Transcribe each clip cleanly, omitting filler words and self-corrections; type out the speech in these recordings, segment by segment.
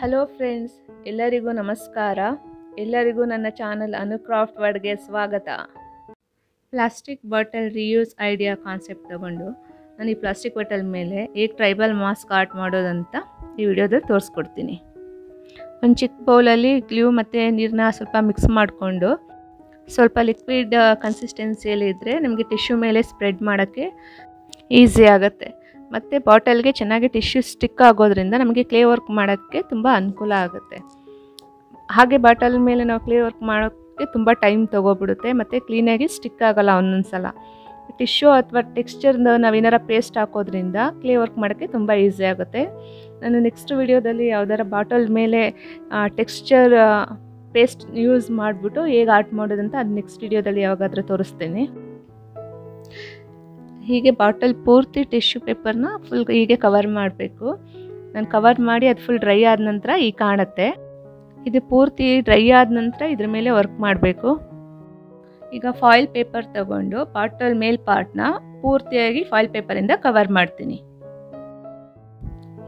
Hello friends, ಎಲ್ಲರಿಗೂ ನಮಸ್ಕಾರ. ಎಲ್ಲರಿಗೂ ನನ್ನ ಚಾನಲ್ ಅನುಕ್ರಾಫ್ಟ್ ವರ್ಡ್ಗೆ ಸ್ವಾಗತ. Plastic bottle reuse idea concept ತಗೊಂಡು ನಾನು ಈ ಪ್ಲಾಸ್ಟಿಕ್ ಬಾಟಲ್ ಮೇಲೆ ಹೇಗೆ ಟ್ರೈಬಲ್ ಮಾಸ್ಕ್ ಆರ್ಟ್ ಮಾಡೋದಂತ ಈ ವಿಡಿಯೋದಲ್ಲಿ ತೋರಿಸ್ಕೊಡ್ತೀನಿ. ಒಂದು ಚಿಕ್ಕ ಬೌಲಲ್ಲಿ ಗ್ಲೂ ಮತ್ತು ನೀರನ್ನ ಸ್ವಲ್ಪ ಮಿಕ್ಸ್ ಮಾಡಿಕೊಂಡು ಸ್ವಲ್ಪ ಲಿಕ್ವಿಡ್ ಕನ್ಸಿಸ್ಟೆನ್ಸಿಯಲ್ಲಿ ಇದ್ದರೆ ನಮಗೆ ಟಿಶ್ಯೂ ಮೇಲೆ ಸ್ಪ್ರೆಡ್ ಮಾಡೋಕ್ಕೆ ಈಸಿ ಆಗುತ್ತೆ. ಮತ್ತು ಬಾಟಲ್ಗೆ ಚೆನ್ನಾಗಿ ಟಿಶ್ಯೂ ಸ್ಟಿಕ್ ಆಗೋದ್ರಿಂದ ನಮಗೆ ಕ್ಲೇ ವರ್ಕ್ ಮಾಡೋಕ್ಕೆ ತುಂಬ ಅನುಕೂಲ ಆಗುತ್ತೆ. ಹಾಗೆ ಬಾಟಲ್ ಮೇಲೆ ನಾವು ಕ್ಲೇ ವರ್ಕ್ ಮಾಡೋಕ್ಕೆ ತುಂಬ ಟೈಮ್ ತೊಗೊಬಿಡುತ್ತೆ ಮತ್ತು ಕ್ಲೀನಾಗಿ ಸ್ಟಿಕ್ ಆಗೋಲ್ಲ. ಒಂದೊಂದು ಸಲ ಟಿಶ್ಯೂ ಅಥವಾ ಟೆಕ್ಸ್ಚರ್ನ ನಾವೇನಾರ ಪೇಸ್ಟ್ ಹಾಕೋದ್ರಿಂದ ಕ್ಲೇ ವರ್ಕ್ ಮಾಡೋಕ್ಕೆ ತುಂಬ ಈಸಿ ಆಗುತ್ತೆ. ನಾನು ನೆಕ್ಸ್ಟ್ ವಿಡಿಯೋದಲ್ಲಿ ಯಾವುದಾರ ಬಾಟಲ್ ಮೇಲೆ ಟೆಕ್ಸ್ಚರ್ ಪೇಸ್ಟ್ ಯೂಸ್ ಮಾಡಿಬಿಟ್ಟು ಹೇಗೆ ಆರ್ಟ್ ಮಾಡೋದಂತ ಅದು ನೆಕ್ಸ್ಟ್ ವಿಡಿಯೋದಲ್ಲಿ ಯಾವಾಗಾದರೂ ತೋರಿಸ್ತೀನಿ. ಹೀಗೆ ಬಾಟಲ್ ಪೂರ್ತಿ ಟಿಶ್ಯೂ ಪೇಪರ್ನ ಫುಲ್ ಹೀಗೆ ಕವರ್ ಮಾಡಬೇಕು. ನಾನು ಕವರ್ ಮಾಡಿ ಅದು ಫುಲ್ ಡ್ರೈ ಆದ ನಂತರ ಈಗ ಕಾಣುತ್ತೆ. ಇದು ಪೂರ್ತಿ ಡ್ರೈ ಆದ ನಂತರ ಇದ್ರ ಮೇಲೆ ವರ್ಕ್ ಮಾಡಬೇಕು. ಈಗ ಫಾಯಿಲ್ ಪೇಪರ್ ತಗೊಂಡು ಬಾಟಲ್ ಮೇಲ್ ಪಾರ್ಟ್ನ ಪೂರ್ತಿಯಾಗಿ ಫಾಯಿಲ್ ಪೇಪರಿಂದ ಕವರ್ ಮಾಡ್ತೀನಿ.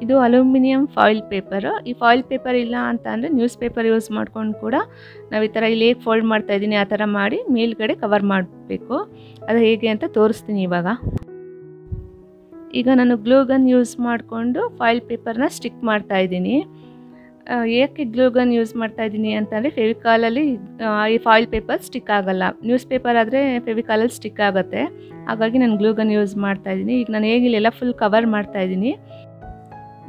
ಇದು ಅಲ್ಯೂಮಿನಿಯಂ ಫಾಯಿಲ್ ಪೇಪರು. ಈ ಫಾಯಿಲ್ ಪೇಪರ್ ಇಲ್ಲ ಅಂತ ಅಂದರೆ ನ್ಯೂಸ್ ಪೇಪರ್ ಯೂಸ್ ಮಾಡ್ಕೊಂಡು ಕೂಡ ನಾವು ಈ ಥರ ಇಲ್ಲಿ ಹೇಗೆ ಫೋಲ್ಡ್ ಮಾಡ್ತಾಯಿದ್ದೀನಿ ಆ ಥರ ಮಾಡಿ ಮೇಲ್ಗಡೆ ಕವರ್ ಮಾಡಬೇಕು. ಅದು ಹೇಗೆ ಅಂತ ತೋರಿಸ್ತೀನಿ ಇವಾಗ. ಈಗ ನಾನು ಗ್ಲೂ ಗನ್ ಯೂಸ್ ಮಾಡಿಕೊಂಡು ಫಾಯಿಲ್ ಪೇಪರ್ನ ಸ್ಟಿಕ್ ಮಾಡ್ತಾಯಿದ್ದೀನಿ. ಏಕೆ ಗ್ಲೂ ಗನ್ ಯೂಸ್ ಮಾಡ್ತಾಯಿದ್ದೀನಿ ಅಂತಂದರೆ ಫೆವಿಕಾಲಲ್ಲಿ ಈ ಫಾಯಿಲ್ ಪೇಪರ್ ಸ್ಟಿಕ್ ಆಗೋಲ್ಲ. ನ್ಯೂಸ್ ಪೇಪರ್ ಆದರೆ ಫೆವಿಕಾಲಲ್ಲಿ ಸ್ಟಿಕ್ ಆಗುತ್ತೆ. ಹಾಗಾಗಿ ನಾನು ಗ್ಲೂ ಗನ್ ಯೂಸ್ ಮಾಡ್ತಾಯಿದ್ದೀನಿ. ಈಗ ನಾನು ಹೇಗೆ ಇಲ್ಲೆಲ್ಲ ಫುಲ್ ಕವರ್ ಮಾಡ್ತಾಯಿದ್ದೀನಿ.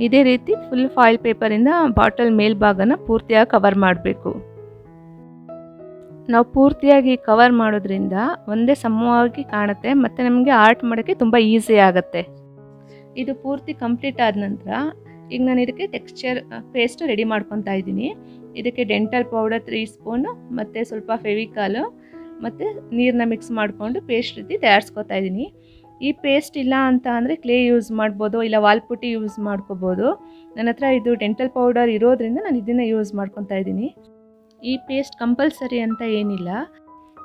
ಇದೇ ರೀತಿ ಫುಲ್ ಫಾಯಿಲ್ ಪೇಪರಿಂದ ಬಾಟಲ್ ಮೇಲ್ಭಾಗನ ಪೂರ್ತಿಯಾಗಿ ಕವರ್ ಮಾಡಬೇಕು. ನಾವು ಪೂರ್ತಿಯಾಗಿ ಕವರ್ ಮಾಡೋದ್ರಿಂದ ಒಂದೇ ಸಮವಾಗಿ ಕಾಣುತ್ತೆ ಮತ್ತು ನಮಗೆ ಆರ್ಟ್ ಮಾಡೋಕ್ಕೆ ತುಂಬ ಈಸಿ ಆಗುತ್ತೆ. ಇದು ಪೂರ್ತಿ ಕಂಪ್ಲೀಟ್ ಆದ ನಂತರ ಈಗ ನಾನು ಇದಕ್ಕೆ ಟೆಕ್ಸ್ಚರ್ ಪೇಸ್ಟ್ ರೆಡಿ ಮಾಡ್ಕೊತಾ ಇದ್ದೀನಿ. ಇದಕ್ಕೆ ಡೆಂಟಲ್ ಪೌಡರ್ 3 ಸ್ಪೂನು ಮತ್ತು ಸ್ವಲ್ಪ ಫೆವಿಕಾಲು ಮತ್ತು ನೀರನ್ನ ಮಿಕ್ಸ್ ಮಾಡಿಕೊಂಡು ಪೇಸ್ಟ್ ರೀತಿ ತಯಾರಿಸ್ಕೊತಾ ಇದ್ದೀನಿ. ಈ ಪೇಸ್ಟ್ ಇಲ್ಲ ಅಂತ ಅಂದರೆ ಕ್ಲೇ ಯೂಸ್ ಮಾಡ್ಬೋದು, ಇಲ್ಲ ವಾಲ್ಪುಟ್ಟಿ ಯೂಸ್ ಮಾಡ್ಕೋಬೋದು. ನನ್ನ ಹತ್ರ ಇದು ಡೆಂಟಲ್ ಪೌಡರ್ ಇರೋದ್ರಿಂದ ನಾನು ಇದನ್ನು ಯೂಸ್ ಮಾಡ್ಕೊತಾ ಇದ್ದೀನಿ. ಈ ಪೇಸ್ಟ್ ಕಂಪಲ್ಸರಿ ಅಂತ ಏನಿಲ್ಲ.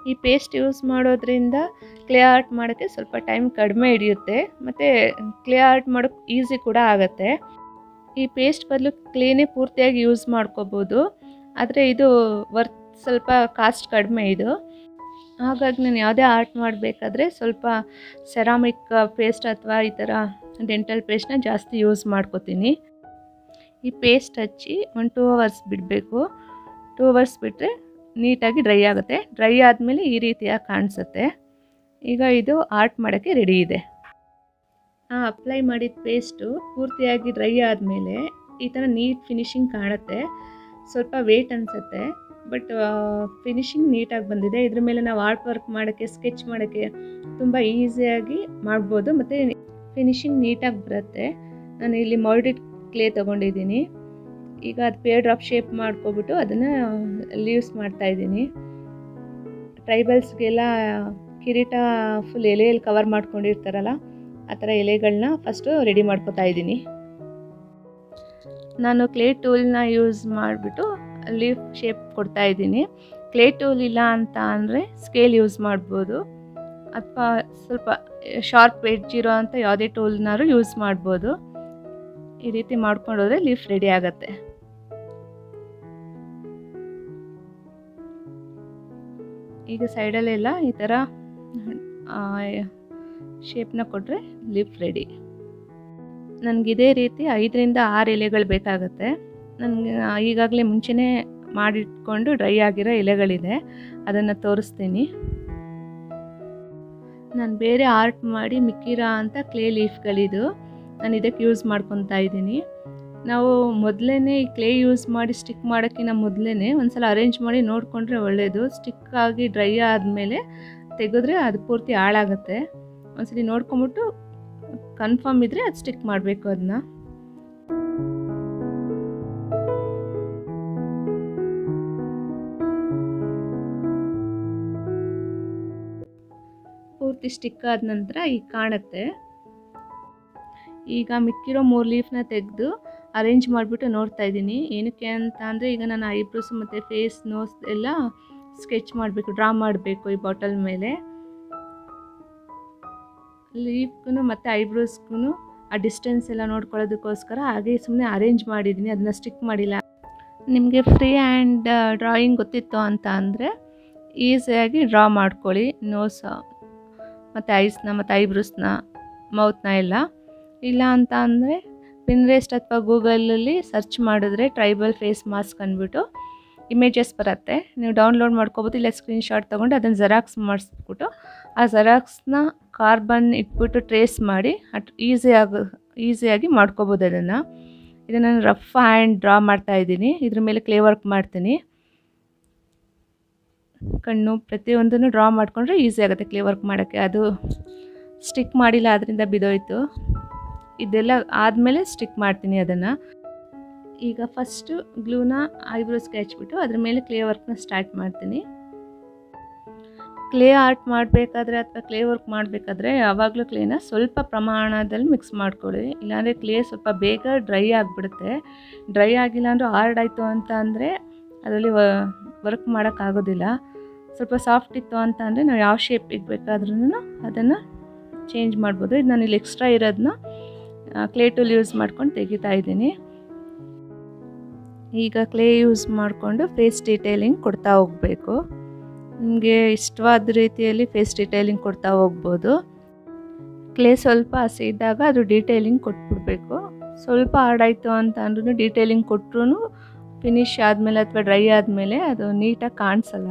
ಈ ಪೇಸ್ಟ್ ಯೂಸ್ ಮಾಡೋದ್ರಿಂದ ಕ್ಲೇ ಆರ್ಟ್ ಮಾಡೋಕ್ಕೆ ಸ್ವಲ್ಪ ಟೈಮ್ ಕಡಿಮೆ ಹಿಡಿಯುತ್ತೆ ಮತ್ತು ಕ್ಲೇ ಆರ್ಟ್ ಮಾಡೋಕ್ಕೆ ಈಸಿ ಕೂಡ ಆಗುತ್ತೆ. ಈ ಪೇಸ್ಟ್ ಬದಲು ಕ್ಲೇನೇ ಪೂರ್ತಿಯಾಗಿ ಯೂಸ್ ಮಾಡ್ಕೋಬೋದು. ಆದರೆ ಇದು ವರ್ತ್ ಸ್ವಲ್ಪ ಕಾಸ್ಟ್ ಕಡಿಮೆ ಇದು. ಹಾಗಾಗಿ ನಾನು ಯಾವುದೇ ಆರ್ಟ್ ಮಾಡಬೇಕಾದ್ರೆ ಸ್ವಲ್ಪ ಸೆರಾಮಿಕ್ ಪೇಸ್ಟ್ ಅಥವಾ ಈ ಥರ ಡೆಂಟಲ್ ಪೇಸ್ಟ್ನ ಜಾಸ್ತಿ ಯೂಸ್ ಮಾಡ್ಕೋತೀನಿ. ಈ ಪೇಸ್ಟ್ ಹಚ್ಚಿ 1-2 ಅವರ್ಸ್ ಬಿಡಬೇಕು. 2 ಅವರ್ಸ್ ಬಿಟ್ಟರೆ ನೀಟಾಗಿ ಡ್ರೈ ಆಗುತ್ತೆ. ಡ್ರೈ ಆದಮೇಲೆ ಈ ರೀತಿಯಾಗಿ ಕಾಣಿಸುತ್ತೆ. ಈಗ ಇದು ಆರ್ಟ್ ಮಾಡೋಕ್ಕೆ ರೆಡಿ ಇದೆ. ಅಪ್ಲೈ ಮಾಡಿದ ಪೇಸ್ಟು ಪೂರ್ತಿಯಾಗಿ ಡ್ರೈ ಆದಮೇಲೆ ಈ ಥರ ನೀಟ್ ಫಿನಿಶಿಂಗ್ ಕಾಣುತ್ತೆ. ಸ್ವಲ್ಪ ವೇಟ್ ಅನಿಸುತ್ತೆ, ಬಟ್ ಫಿನಿಶಿಂಗ್ ನೀಟಾಗಿ ಬಂದಿದೆ. ಇದ್ರ ಮೇಲೆ ನಾವು ಆರ್ಟ್ ವರ್ಕ್ ಮಾಡೋಕ್ಕೆ, ಸ್ಕೆಚ್ ಮಾಡೋಕ್ಕೆ ತುಂಬ ಈಸಿಯಾಗಿ ಮಾಡ್ಬೋದು ಮತ್ತು ಫಿನಿಶಿಂಗ್ ನೀಟಾಗಿ ಬರುತ್ತೆ. ನಾನು ಇಲ್ಲಿ ಮೌಲ್ಡೆಡ್ ಕ್ಲೇ ತೊಗೊಂಡಿದ್ದೀನಿ. ಈಗ ಅದು ಪೇರ್ ಡ್ರಾಪ್ ಶೇಪ್ ಮಾಡ್ಕೊಬಿಟ್ಟು ಅದನ್ನು ಲೀವ್ಸ್ ಮಾಡ್ತಾಯಿದ್ದೀನಿ. ಟ್ರೈಬಲ್ಸ್ಗೆಲ್ಲ ಕಿರೀಟ ಫುಲ್ ಎಲೆಯಲ್ಲಿ ಕವರ್ ಮಾಡ್ಕೊಂಡಿರ್ತಾರಲ್ಲ, ಆ ಥರ ಎಲೆಗಳನ್ನ ಫಸ್ಟು ರೆಡಿ ಮಾಡ್ಕೊತಾ ಇದ್ದೀನಿ. ನಾನು ಕ್ಲೇ ಟೂಲ್ನ ಯೂಸ್ ಮಾಡಿಬಿಟ್ಟು ಲೀಫ್ ಶೇಪ್ ಕೊಡ್ತಾ ಇದ್ದೀನಿ. ಕ್ಲೇ ಟೂಲ್ ಇಲ್ಲ ಅಂತ ಅಂದರೆ ಸ್ಕೇಲ್ ಯೂಸ್ ಮಾಡ್ಬೋದು, ಅಥವಾ ಸ್ವಲ್ಪ ಶಾರ್ಪ್ ಎಡ್ಜ್ ಇರೋ ಅಂಥ ಯಾವುದೇ ಟೂಲ್ನಾರು ಯೂಸ್ ಮಾಡ್ಬೋದು. ಈ ರೀತಿ ಮಾಡ್ಕೊಂಡೋದ್ರೆ ಲೀಫ್ ರೆಡಿ ಆಗುತ್ತೆ. ಈಗ ಸೈಡಲ್ಲೆಲ್ಲ ಈ ಥರ ಶೇಪ್ನ ಕೊಟ್ಟರೆ ಲೀಫ್ ರೆಡಿ. ನನಗಿದೇ ರೀತಿ 5-6 ಎಲೆಗಳು ಬೇಕಾಗುತ್ತೆ. ನನಗೆ ಈಗಾಗಲೇ ಮುಂಚೆನೇ ಮಾಡಿಟ್ಕೊಂಡು ಡ್ರೈ ಆಗಿರೋ ಎಲೆಗಳಿದೆ, ಅದನ್ನು ತೋರಿಸ್ತೀನಿ. ನಾನು ಬೇರೆ ಆರ್ಟ್ ಮಾಡಿ ಮಿಕ್ಕಿರೋ ಅಂಥ ಕ್ಲೇ ಲೀಫ್ಗಳಿದು ನಾನು ಇದಕ್ಕೆ ಯೂಸ್ ಮಾಡ್ಕೊತಾ ಇದ್ದೀನಿ. ನಾವು ಮೊದಲೇ ಈ ಕ್ಲೇ ಯೂಸ್ ಮಾಡಿ ಸ್ಟಿಕ್ ಮಾಡೋಕ್ಕಿಂತ ಮೊದಲೇ ಒಂದು ಸಲ ಅರೇಂಜ್ ಮಾಡಿ ನೋಡಿಕೊಂಡ್ರೆ ಒಳ್ಳೆಯದು. ಸ್ಟಿಕ್ ಆಗಿ ಡ್ರೈ ಆದಮೇಲೆ ತೆಗೆದ್ರೆ ಅದು ಪೂರ್ತಿ ಹಾಳಾಗುತ್ತೆ. ಒಂದ್ಸಲಿ ನೋಡ್ಕೊಂಬಿಟ್ಟು ಕನ್ಫರ್ಮ್ ಇದ್ದರೆ ಅದು ಸ್ಟಿಕ್ ಮಾಡಬೇಕು. ಅದನ್ನ ಪೂರ್ತಿ ಸ್ಟಿಕ್ ಆದ ನಂತರ ಈಗ ಕಾಣುತ್ತೆ. ಈಗ ಮಿಕ್ಕಿರೋ 3 ಲೀಫ್ನ ತೆಗೆದು ಅರೇಂಜ್ ಮಾಡಿಬಿಟ್ಟು ನೋಡ್ತಾ ಇದ್ದೀನಿ. ಏನಕ್ಕೆ ಅಂತ ಅಂದರೆ ಈಗ ನಾನು ಐಬ್ರೋಸ್ ಮತ್ತು ಫೇಸ್, ನೋಸ್ ಎಲ್ಲ ಸ್ಕೆಚ್ ಮಾಡಬೇಕು, ಡ್ರಾ ಮಾಡಬೇಕು ಈ ಬಾಟಲ್ ಮೇಲೆ. ಲೀಫ್ಗೂ ಮತ್ತು ಐಬ್ರೋಸ್ಗೂ ಆ ಡಿಸ್ಟೆನ್ಸ್ ಎಲ್ಲ ನೋಡ್ಕೊಳ್ಳೋದಕ್ಕೋಸ್ಕರ ಹಾಗೆ ಸುಮ್ಮನೆ ಅರೇಂಜ್ ಮಾಡಿದ್ದೀನಿ, ಅದನ್ನ ಸ್ಟಿಕ್ ಮಾಡಿಲ್ಲ. ನಿಮಗೆ ಫ್ರೀ ಹ್ಯಾಂಡ್ ಡ್ರಾಯಿಂಗ್ ಗೊತ್ತಿತ್ತು ಅಂತ ಅಂದರೆ ಈಸಿಯಾಗಿ ಡ್ರಾ ಮಾಡ್ಕೊಳ್ಳಿ. ನೋಸ್ ಮತ್ತು ಐಸ್ನ ಮತ್ತು ಐಬ್ರೋಸ್ನ ಮೌತ್ನ ಎಲ್ಲ. ಇಲ್ಲ ಅಂತ ಅಂದರೆ ಪಿನ್ರೆಸ್ಟ್ ಅಥವಾ ಗೂಗಲಲ್ಲಿ ಸರ್ಚ್ ಮಾಡಿದ್ರೆ ಟ್ರೈಬಲ್ ಫೇಸ್ ಮಾಸ್ಕ್ ಅಂದ್ಬಿಟ್ಟು ಇಮೇಜಸ್ ಬರುತ್ತೆ. ನೀವು ಡೌನ್ಲೋಡ್ ಮಾಡ್ಕೋಬೋದು. ಇಲ್ಲ ಸ್ಕ್ರೀನ್ಶಾಟ್ ತೊಗೊಂಡು ಅದನ್ನು ಜೆರಾಕ್ಸ್ ಮಾಡಿಸ್ಬಿಟ್ಟು ಆ ಜೆರಾಕ್ಸ್ನ ಕಾರ್ಬನ್ ಇಟ್ಬಿಟ್ಟು ಟ್ರೇಸ್ ಮಾಡಿ ಈಸಿಯಾಗಿ ಮಾಡ್ಕೋಬೋದು ಅದನ್ನು. ಇದನ್ನು ನಾನು ರಫ್ ಹ್ಯಾಂಡ್ ಡ್ರಾ ಮಾಡ್ತಾಯಿದ್ದೀನಿ. ಇದ್ರ ಮೇಲೆ ಕ್ಲೇ ವರ್ಕ್ ಮಾಡ್ತೀನಿ. ಕಣ್ಣು ಪ್ರತಿಯೊಂದನ್ನು ಡ್ರಾ ಮಾಡಿಕೊಂಡ್ರೆ ಈಸಿ ಆಗುತ್ತೆ ಕ್ಲೇ ವರ್ಕ್ ಮಾಡೋಕ್ಕೆ. ಅದು ಸ್ಟಿಕ್ ಮಾಡಿಲ್ಲ, ಅದರಿಂದ ಬಿದ್ದೋಯ್ತು. ಇದೆಲ್ಲ ಆದಮೇಲೆ ಸ್ಟಿಕ್ ಮಾಡ್ತೀನಿ ಅದನ್ನು. ಈಗ ಫಸ್ಟು ಗ್ಲೂನ ಐಬ್ರೋಸ್ಗೆ ಹಚ್ಬಿಟ್ಟು ಅದ್ರ ಮೇಲೆ ಕ್ಲೇ ವರ್ಕ್ನ ಸ್ಟಾರ್ಟ್ ಮಾಡ್ತೀನಿ. ಕ್ಲೇ ಆರ್ಟ್ ಮಾಡಬೇಕಾದ್ರೆ ಅಥವಾ ಕ್ಲೇ ವರ್ಕ್ ಮಾಡಬೇಕಾದ್ರೆ ಯಾವಾಗಲೂ ಕ್ಲೇನ ಸ್ವಲ್ಪ ಪ್ರಮಾಣದಲ್ಲಿ ಮಿಕ್ಸ್ ಮಾಡ್ಕೊಳ್ಳಿ. ಇಲ್ಲಾಂದರೆ ಕ್ಲೇ ಸ್ವಲ್ಪ ಬೇಗ ಡ್ರೈ ಆಗಿಬಿಡುತ್ತೆ. ಡ್ರೈ ಆಗಿಲ್ಲ ಅಂದರೂ ಹಾರ್ಡ್ ಆಯಿತು ಅಂತ ಅಂದರೆ ಅದರಲ್ಲಿ ವರ್ಕ್ ಮಾಡೋಕ್ಕಾಗೋದಿಲ್ಲ. ಸ್ವಲ್ಪ ಸಾಫ್ಟ್ ಇತ್ತು ಅಂತ ಅಂದರೆ ನಾವು ಯಾವ ಶೇಪಿಗೆ ಬೇಕಾದ್ರೂ ಅದನ್ನು ಚೇಂಜ್ ಮಾಡ್ಬೋದು. ಇದು ನಾನು ಇಲ್ಲಿ ಎಕ್ಸ್ಟ್ರಾ ಇರೋದನ್ನ ಕ್ಲೇ ಟೂಲ್ ಯೂಸ್ ಮಾಡ್ಕೊಂಡು ತೆಗಿತಾ ಇದ್ದೀನಿ. ಈಗ ಕ್ಲೇ ಯೂಸ್ ಮಾಡಿಕೊಂಡು ಫೇಸ್ ಡೀಟೇಲಿಂಗ್ ಕೊಡ್ತಾ ಹೋಗಬೇಕು. ನಿಮಗೆ ಇಷ್ಟವಾದ ರೀತಿಯಲ್ಲಿ ಫೇಸ್ ಡೀಟೇಲಿಂಗ್ ಕೊಡ್ತಾ ಹೋಗ್ಬೋದು. ಕ್ಲೇ ಸ್ವಲ್ಪ ಹಸಿ ಇದ್ದಾಗ ಅದು ಡೀಟೇಲಿಂಗ್ ಕೊಟ್ಬಿಡ್ಬೇಕು. ಸ್ವಲ್ಪ ಹಾರ್ಡಾಯಿತು ಅಂತ ಅಂದ್ರೂ ಡೀಟೇಲಿಂಗ್ ಕೊಟ್ಟರು ಫಿನಿಶ್ ಆದಮೇಲೆ ಅಥವಾ ಡ್ರೈ ಆದಮೇಲೆ ಅದು ನೀಟಾಗಿ ಕಾಣಿಸಲ್ಲ.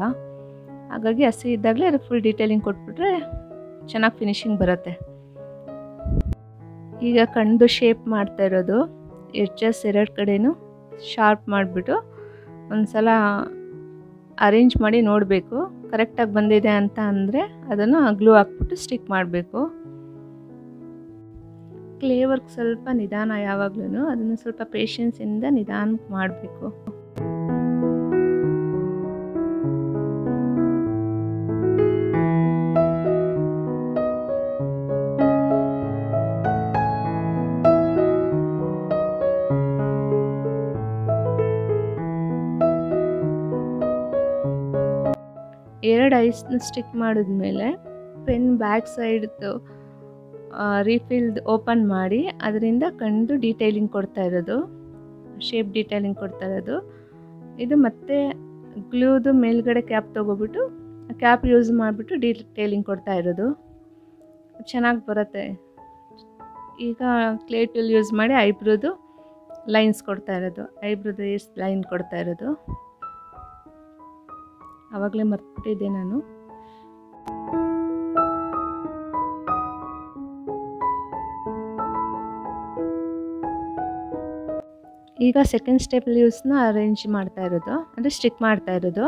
ಹಾಗಾಗಿ ಹಸಿ ಇದ್ದಾಗಲೇ ಅದು ಫುಲ್ ಡೀಟೇಲಿಂಗ್ ಕೊಟ್ಬಿಟ್ರೆ ಚೆನ್ನಾಗಿ ಫಿನಿಶಿಂಗ್ ಬರುತ್ತೆ. ಈಗ ಕಣ್ಣು ಶೇಪ್ ಮಾಡ್ತಾ ಇರೋದು ಎಡ್ಜಸ್ ಎರಡು ಕಡೆನೂ ಶಾರ್ಪ್ ಮಾಡಿಬಿಟ್ಟು ಒಂದು ಸಲ ಅರೇಂಜ್ ಮಾಡಿ ನೋಡಬೇಕು. ಕರೆಕ್ಟಾಗಿ ಬಂದಿದೆ ಅಂತ ಅಂದರೆ ಅದನ್ನು ಗ್ಲೂ ಹಾಕ್ಬಿಟ್ಟು ಸ್ಟಿಕ್ ಮಾಡಬೇಕು. ಕ್ಲೇ ವರ್ಕ್ ಸ್ವಲ್ಪ ನಿಧಾನ, ಯಾವಾಗಲೂ ಅದನ್ನು ಸ್ವಲ್ಪ ಪೇಷನ್ಸಿಂದ ನಿಧಾನಕ್ಕೆ ಮಾಡಬೇಕು. ಎರಡು ಐಸ್ನ ಸ್ಟಿಕ್ ಮಾಡಿದ್ಮೇಲೆ ಪೆನ್ ಬ್ಯಾಕ್ ಸೈಡ್ದು ರೀಫಿಲ್ದು ಓಪನ್ ಮಾಡಿ ಅದರಿಂದ ಕಣ್ಣು ಡೀಟೇಲಿಂಗ್ ಕೊಡ್ತಾ ಇರೋದು, ಶೇಪ್ ಡೀಟೇಲಿಂಗ್ ಕೊಡ್ತಾ ಇರೋದು. ಇದು ಮತ್ತೆ ಗ್ಲೂದು ಮೇಲ್ಗಡೆ ಕ್ಯಾಪ್ ತೊಗೊಬಿಟ್ಟು ಕ್ಯಾಪ್ ಯೂಸ್ ಮಾಡಿಬಿಟ್ಟು ಡೀಟೇಲಿಂಗ್ ಕೊಡ್ತಾ ಇರೋದು. ಚೆನ್ನಾಗಿ ಬರುತ್ತೆ. ಈಗ ಕ್ಲೇ ಟೂಲ್ ಯೂಸ್ ಮಾಡಿ ಐಬ್ರೋದು ಲೈನ್ಸ್ ಕೊಡ್ತಾ ಇರೋದು, ಐಬ್ರೋದು ಎಷ್ಟು ಲೈನ್ ಕೊಡ್ತಾ ಇರೋದು. ಆವಾಗಲೇ ಮರ್ತ್ಬಿಟ್ಟಿದ್ದೆ ನಾನು. ಈಗ ಸೆಕೆಂಡ್ ಸ್ಟೆಪ್ ಲೀವ್ಸ್ನ ಅರೇಂಜ್ ಮಾಡ್ತಾ ಇರೋದು, ಅಂದರೆ ಸ್ಟಿಕ್ ಮಾಡ್ತಾ ಇರೋದು.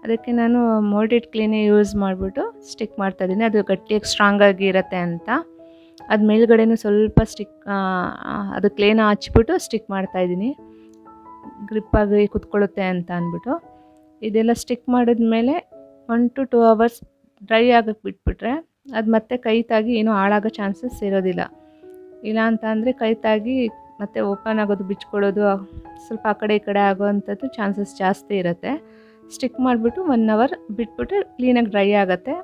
ಅದಕ್ಕೆ ನಾನು ಮೋಲ್ಡೆಡ್ ಕ್ಲೇನೇ ಯೂಸ್ ಮಾಡಿಬಿಟ್ಟು ಸ್ಟಿಕ್ ಮಾಡ್ತಾಯಿದ್ದೀನಿ. ಅದು ಗಟ್ಟಿಯಾಗಿ ಸ್ಟ್ರಾಂಗಾಗಿ ಇರುತ್ತೆ ಅಂತ. ಅದು ಮೇಲ್ಗಡೆನೂ ಸ್ವಲ್ಪ ಅದು ಕ್ಲೇನ ಹಚ್ಬಿಟ್ಟು ಸ್ಟಿಕ್ ಮಾಡ್ತಾಯಿದ್ದೀನಿ, ಗ್ರಿಪ್ಪಾಗಿ ಕುತ್ಕೊಳ್ಳುತ್ತೆ ಅಂತ ಅಂದ್ಬಿಟ್ಟು. ಇದೆಲ್ಲ ಸ್ಟಿಕ್ ಮಾಡಿದ್ಮೇಲೆ 1 to 2 hours ಡ್ರೈ ಆಗೋಕ್ಕೆ ಬಿಟ್ಬಿಟ್ರೆ ಅದು ಮತ್ತೆ ಕೈ ತಾಗಿ ಏನೂ ಹಾಳಾಗೋ ಚಾನ್ಸಸ್ ಇರೋದಿಲ್ಲ. ಇಲ್ಲ ಅಂತ ಅಂದರೆ ಕೈ ತಾಗಿ ಮತ್ತು ಓಪನ್ ಆಗೋದು, ಬಿಚ್ಕೊಳ್ಳೋದು, ಸ್ವಲ್ಪ ಆ ಕಡೆ ಈ ಕಡೆ ಆಗೋವಂಥದ್ದು ಚಾನ್ಸಸ್ ಜಾಸ್ತಿ ಇರುತ್ತೆ. ಸ್ಟಿಕ್ ಮಾಡಿಬಿಟ್ಟು 1 hour ಬಿಟ್ಬಿಟ್ರೆ ಕ್ಲೀನಾಗಿ ಡ್ರೈ ಆಗುತ್ತೆ.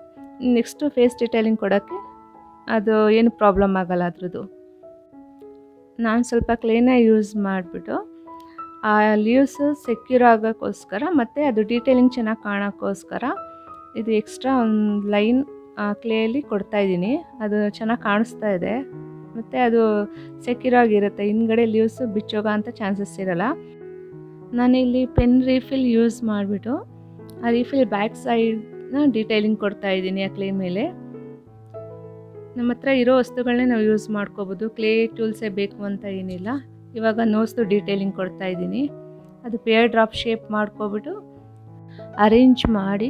ನೆಕ್ಸ್ಟು ಫೇಸ್ ಡೀಟೇಲಿಂಗ್ ಕೊಡೋಕ್ಕೆ ಅದು ಏನು ಪ್ರಾಬ್ಲಮ್ ಆಗೋಲ್ಲ ಅದ್ರದ್ದು. ನಾನು ಸ್ವಲ್ಪ ಕ್ಲೇನ ಯೂಸ್ ಮಾಡಿಬಿಟ್ಟು ಆ ಲೀವ್ಸು ಸೆಕ್ಯೂರ್ ಆಗೋಕ್ಕೋಸ್ಕರ ಮತ್ತು ಅದು ಡೀಟೇಲಿಂಗ್ ಚೆನ್ನಾಗಿ ಕಾಣೋಕ್ಕೋಸ್ಕರ ಇದು ಎಕ್ಸ್ಟ್ರಾ ಒಂದು ಲೈನ್ ಕ್ಲೇಯಲ್ಲಿ ಕೊಡ್ತಾಯಿದ್ದೀನಿ. ಅದು ಚೆನ್ನಾಗಿ ಕಾಣಿಸ್ತಾ ಇದೆ ಮತ್ತು ಅದು ಸೆಕ್ಯೂರ್ ಆಗಿರುತ್ತೆ. ಹಿಂದ್ಗಡೆ ಲೀವ್ಸು ಬಿಚ್ಚೋಗೋ ಅಂಥ ಚಾನ್ಸಸ್ ಇರೋಲ್ಲ. ನಾನಿಲ್ಲಿ ಪೆನ್ ರೀಫಿಲ್ ಯೂಸ್ ಮಾಡಿಬಿಟ್ಟು ಆ ರೀಫಿಲ್ ಬ್ಯಾಕ್ ಸೈಡ್ನ ಡೀಟೇಲಿಂಗ್ ಕೊಡ್ತಾಯಿದ್ದೀನಿ ಆ ಕ್ಲೇ ಮೇಲೆ. ನಮ್ಮ ಹತ್ರ ಇರೋ ವಸ್ತುಗಳನ್ನೇ ನಾವು ಯೂಸ್ ಮಾಡ್ಕೋಬೋದು, ಕ್ಲೇ ಟೂಲ್ಸೇ ಬೇಕು ಅಂತ ಏನಿಲ್ಲ. ಇವಾಗ ನೋಸ್ದು ಡೀಟೇಲಿಂಗ್ ಕೊಡ್ತಾಯಿದ್ದೀನಿ. ಅದು ಪೇರ್ ಡ್ರಾಪ್ ಶೇಪ್ ಮಾಡ್ಕೊಬಿಟ್ಟು ಅರೇಂಜ್ ಮಾಡಿ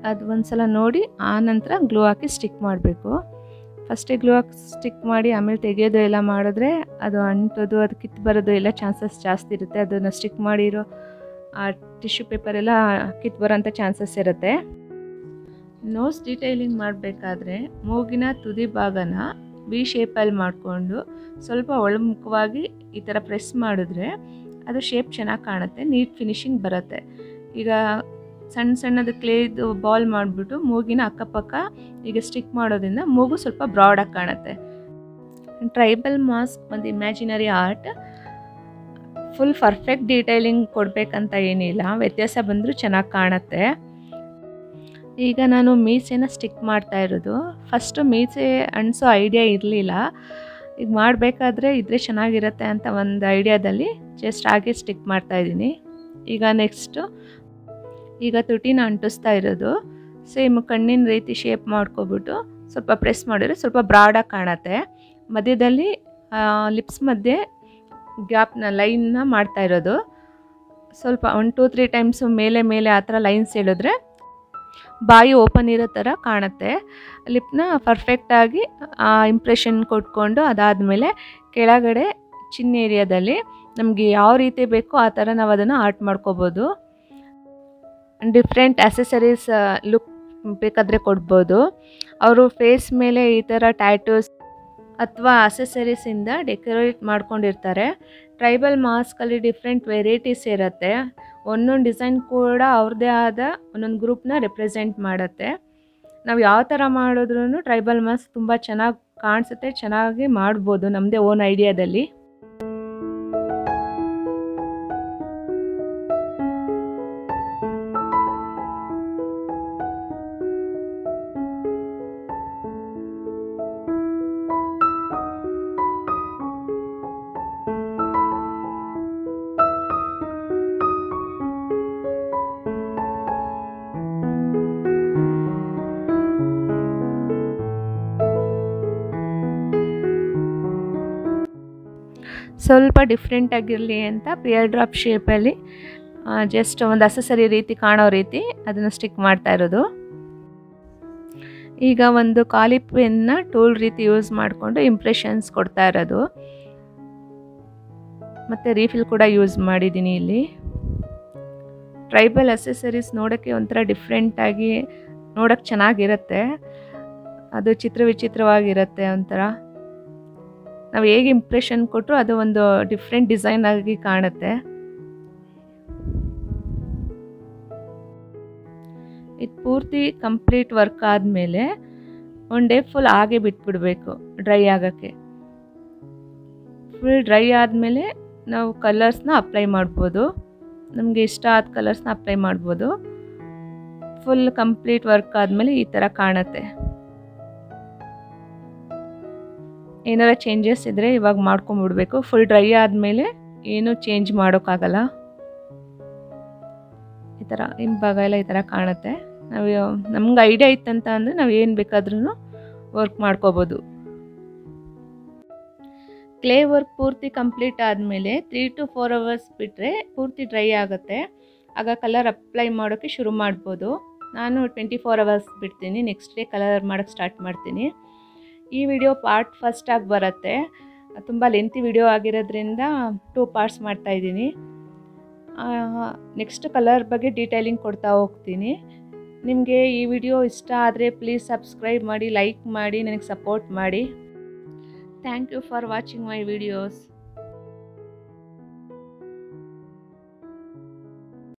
ಅದು ಒಂದು ಸಲ ನೋಡಿ ಆ ನಂತರ ಗ್ಲೂ ಹಾಕಿ ಸ್ಟಿಕ್ ಮಾಡಬೇಕು. ಫಸ್ಟೇ ಗ್ಲೂ ಹಾಕಿ ಸ್ಟಿಕ್ ಮಾಡಿ ಆಮೇಲೆ ತೆಗೆಯೋದು ಎಲ್ಲ ಮಾಡಿದ್ರೆ ಅದು ಅಂಟೋದು, ಅದು ಕಿತ್ತು ಬರೋದು ಎಲ್ಲ ಚಾನ್ಸಸ್ ಜಾಸ್ತಿ ಇರುತ್ತೆ. ಅದನ್ನು ಸ್ಟಿಕ್ ಮಾಡಿರೋ ಆ ಟಿಶ್ಯೂ ಪೇಪರ್ ಎಲ್ಲ ಕಿತ್ತು ಬರೋಂಥ ಚಾನ್ಸಸ್ ಇರುತ್ತೆ. ನೋಸ್ ಡೀಟೇಲಿಂಗ್ ಮಾಡಬೇಕಾದ್ರೆ ಮೂಗಿನ ತುದಿ ಭಾಗನ ವಿ ಶೇಪಲ್ಲಿ ಮಾಡಿಕೊಂಡು ಸ್ವಲ್ಪ ಒಳಮುಖವಾಗಿ ಈ ಥರ ಪ್ರೆಸ್ ಮಾಡಿದ್ರೆ ಅದು ಶೇಪ್ ಚೆನ್ನಾಗಿ ಕಾಣುತ್ತೆ, ನೀಟ್ ಫಿನಿಶಿಂಗ್ ಬರುತ್ತೆ. ಈಗ ಸಣ್ಣ ಸಣ್ಣದು ಕ್ಲೇದು ಬಾಲ್ ಮಾಡಿಬಿಟ್ಟು ಮೂಗಿನ ಅಕ್ಕಪಕ್ಕ ಈಗ ಸ್ಟಿಕ್ ಮಾಡೋದ್ರಿಂದ ಮೂಗು ಸ್ವಲ್ಪ ಬ್ರಾಡಾಗಿ ಕಾಣುತ್ತೆ. ಟ್ರೈಬಲ್ ಮಾಸ್ಕ್ ಒಂದು imaginary art. Full perfect detailing ಕೊಡಬೇಕಂತ ಏನಿಲ್ಲ, ವ್ಯತ್ಯಾಸ ಬಂದರೂ ಚೆನ್ನಾಗಿ ಕಾಣುತ್ತೆ. ಈಗ ನಾನು ಮೀಸೆನ ಸ್ಟಿಕ್ ಮಾಡ್ತಾ ಇರೋದು. ಫಸ್ಟು ಮೀಸೆ ಅಂಟಿಸೋ ಐಡಿಯಾ ಇರಲಿಲ್ಲ, ಈಗ ಮಾಡಬೇಕಾದ್ರೆ ಇದ್ರೆ ಚೆನ್ನಾಗಿರುತ್ತೆ ಅಂತ ಒಂದು ಐಡಿಯಾದಲ್ಲಿ ಜಸ್ಟ್ ಹಾಗೆ ಸ್ಟಿಕ್ ಮಾಡ್ತಾಯಿದ್ದೀನಿ. ಈಗ ನೆಕ್ಸ್ಟು ಈಗ ತುಟಿನ ಅಂಟಿಸ್ತಾ ಇರೋದು. ಸೇಮ್ ಕಣ್ಣಿನ ರೀತಿ ಶೇಪ್ ಮಾಡ್ಕೊಬಿಟ್ಟು ಸ್ವಲ್ಪ ಪ್ರೆಸ್ ಮಾಡಿದ್ರೆ ಸ್ವಲ್ಪ ಬ್ರಾಡಾಗಿ ಕಾಣುತ್ತೆ. ಮಧ್ಯದಲ್ಲಿ ಲಿಪ್ಸ್ ಮಧ್ಯೆ ಗ್ಯಾಪ್ನ ಲೈನ್ನ ಮಾಡ್ತಾ ಇರೋದು. ಸ್ವಲ್ಪ 1-2-3 ಟೈಮ್ಸು ಮೇಲೆ ಆ ಥರ ಲೈನ್ಸ್ ಹೇಳಿದ್ರೆ ಬಾಯಿ ಓಪನ್ ಇರೋ ಥರ ಕಾಣುತ್ತೆ. ಲಿಪ್ನ ಪರ್ಫೆಕ್ಟಾಗಿ ಇಂಪ್ರೆಷನ್ ಕೊಟ್ಕೊಂಡು ಅದಾದಮೇಲೆ ಕೆಳಗಡೆ ಚಿನ್ ಏರಿಯಾದಲ್ಲಿ ನಮಗೆ ಯಾವ ರೀತಿ ಬೇಕೋ ಆ ಥರ ನಾವು ಅದನ್ನು ಆರ್ಟ್ ಮಾಡ್ಕೋಬೋದು. ಡಿಫ್ರೆಂಟ್ ಅಸೆಸರೀಸ್ ಲುಕ್ ಬೇಕಾದರೆ ಕೊಡ್ಬೋದು. ಅವರು ಫೇಸ್ ಮೇಲೆ ಈ ಥರ ಟ್ಯಾಟೂಸ್ ಅಥವಾ ಅಸೆಸರೀಸಿಂದ ಡೆಕೋರೇಟ್ ಮಾಡ್ಕೊಂಡಿರ್ತಾರೆ. ಟ್ರೈಬಲ್ ಮಾಸ್ಕಲ್ಲಿ ಡಿಫ್ರೆಂಟ್ ವೆರೈಟೀಸ್ ಇರುತ್ತೆ. ಒಂದೊಂದು ಡಿಸೈನ್ ಕೂಡ ಅವ್ರದ್ದೇ ಆದ ಒಂದೊಂದು ಗ್ರೂಪ್ನ ರೆಪ್ರೆಸೆಂಟ್ ಮಾಡುತ್ತೆ. ನಾವು ಯಾವ ಥರ ಮಾಡಿದ್ರೂ ಟ್ರೈಬಲ್ ಮಾಸ್ಕ್ ತುಂಬ ಚೆನ್ನಾಗಿ ಕಾಣಿಸುತ್ತೆ, ಚೆನ್ನಾಗಿ ಮಾಡ್ಬೋದು ನಮ್ಮದೇ ಓನ್ ಐಡಿಯಾದಲ್ಲಿ. ಸ್ವಲ್ಪ ಡಿಫ್ರೆಂಟ್ ಆಗಿರಲಿ ಅಂತ ಪಿಯರ್ ಡ್ರಾಪ್ ಶೇಪಲ್ಲಿ ಜಸ್ಟ್ ಒಂದು ಅಸೆಸರಿ ರೀತಿ ಕಾಣೋ ರೀತಿ ಅದನ್ನು ಸ್ಟಿಕ್ ಮಾಡ್ತಾ ಇರೋದು. ಈಗ ಒಂದು ಖಾಲಿ ಪೆನ್ನ ಟೂಲ್ ರೀತಿ ಯೂಸ್ ಮಾಡಿಕೊಂಡು ಇಂಪ್ರೆಷನ್ಸ್ ಕೊಡ್ತಾ ಇರೋದು. ಮತ್ತು ರೀಫಿಲ್ ಕೂಡ ಯೂಸ್ ಮಾಡಿದ್ದೀನಿ ಇಲ್ಲಿ. ಟ್ರೈಬಲ್ ಅಸೆಸರೀಸ್ ನೋಡೋಕ್ಕೆ ಒಂಥರ ಡಿಫ್ರೆಂಟಾಗಿ ನೋಡೋಕ್ಕೆ ಚೆನ್ನಾಗಿರುತ್ತೆ, ಅದು ವಿಚಿತ್ರವಾಗಿರುತ್ತೆ. ಒಂಥರ ನಾವು ಹೇಗೆ ಇಂಪ್ರೆಷನ್ ಕೊಟ್ಟರು ಅದು ಒಂದು ಡಿಫ್ರೆಂಟ್ ಡಿಸೈನ್ ಆಗಿ ಕಾಣುತ್ತೆ. ಇದು ಪೂರ್ತಿ ಕಂಪ್ಲೀಟ್ ವರ್ಕ್ ಆದಮೇಲೆ 1 ಡೇ ಫುಲ್ ಹಾಗೆ ಬಿಟ್ಬಿಡಬೇಕು ಡ್ರೈ ಆಗೋಕ್ಕೆ. ಫುಲ್ ಡ್ರೈ ಆದಮೇಲೆ ನಾವು ಕಲರ್ಸ್ನ ಅಪ್ಲೈ ಮಾಡ್ಬೋದು, ನಮಗೆ ಇಷ್ಟ ಆದ ಕಲರ್ಸ್ನ ಅಪ್ಲೈ ಮಾಡ್ಬೋದು. ಫುಲ್ ಕಂಪ್ಲೀಟ್ ವರ್ಕ್ ಆದಮೇಲೆ ಈ ಥರ ಕಾಣುತ್ತೆ. ಏನಾರ ಚೇಂಜಸ್ ಇದ್ದರೆ ಇವಾಗ ಮಾಡ್ಕೊಂಬಿಡ್ಬೇಕು. ಫುಲ್ ಡ್ರೈ ಆದಮೇಲೆ ಏನೂ ಚೇಂಜ್ ಮಾಡೋಕ್ಕಾಗಲ್ಲ. ಈ ಥರ ಹಿಂಭಾಗ ಎಲ್ಲ ಈ ಥರ ಕಾಣುತ್ತೆ. ನಮ್ಗೆ ಐಡಿಯಾ ಇತ್ತಂತ ಅಂದರೆ ನಾವು ಏನು ಬೇಕಾದ್ರೂ ವರ್ಕ್ ಮಾಡ್ಕೋಬೋದು. ಕ್ಲೇ ವರ್ಕ್ ಪೂರ್ತಿ ಕಂಪ್ಲೀಟ್ ಆದಮೇಲೆ 3 to 4 hours ಬಿಟ್ಟರೆ ಪೂರ್ತಿ ಡ್ರೈ ಆಗುತ್ತೆ. ಆಗ ಕಲರ್ ಅಪ್ಲೈ ಮಾಡೋಕ್ಕೆ ಶುರು ಮಾಡ್ಬೋದು. ನಾನು 24 hours ಬಿಡ್ತೀನಿ, ನೆಕ್ಸ್ಟ್ ಡೇ ಕಲರ್ ಮಾಡೋಕ್ಕೆ ಸ್ಟಾರ್ಟ್ ಮಾಡ್ತೀನಿ. ಈ ವಿಡಿಯೋ ಪಾರ್ಟ್ ಫಸ್ಟ್ ಆಗಿ ಬರುತ್ತೆ, ತುಂಬ ಲೆಂತಿ ವಿಡಿಯೋ ಆಗಿರೋದ್ರಿಂದ 2 parts ಮಾಡ್ತಾಯಿದ್ದೀನಿ. ನೆಕ್ಸ್ಟ್ ಕಲರ್ ಬಗ್ಗೆ ಡೀಟೇಲಿಂಗ್ ಕೊಡ್ತಾ ಹೋಗ್ತೀನಿ. ನಿಮಗೆ ಈ ವಿಡಿಯೋ ಇಷ್ಟ ಆದರೆ ಪ್ಲೀಸ್ ಸಬ್ಸ್ಕ್ರೈಬ್ ಮಾಡಿ, ಲೈಕ್ ಮಾಡಿ, ನನಗೆ ಸಪೋರ್ಟ್ ಮಾಡಿ. Thank you for watching my videos.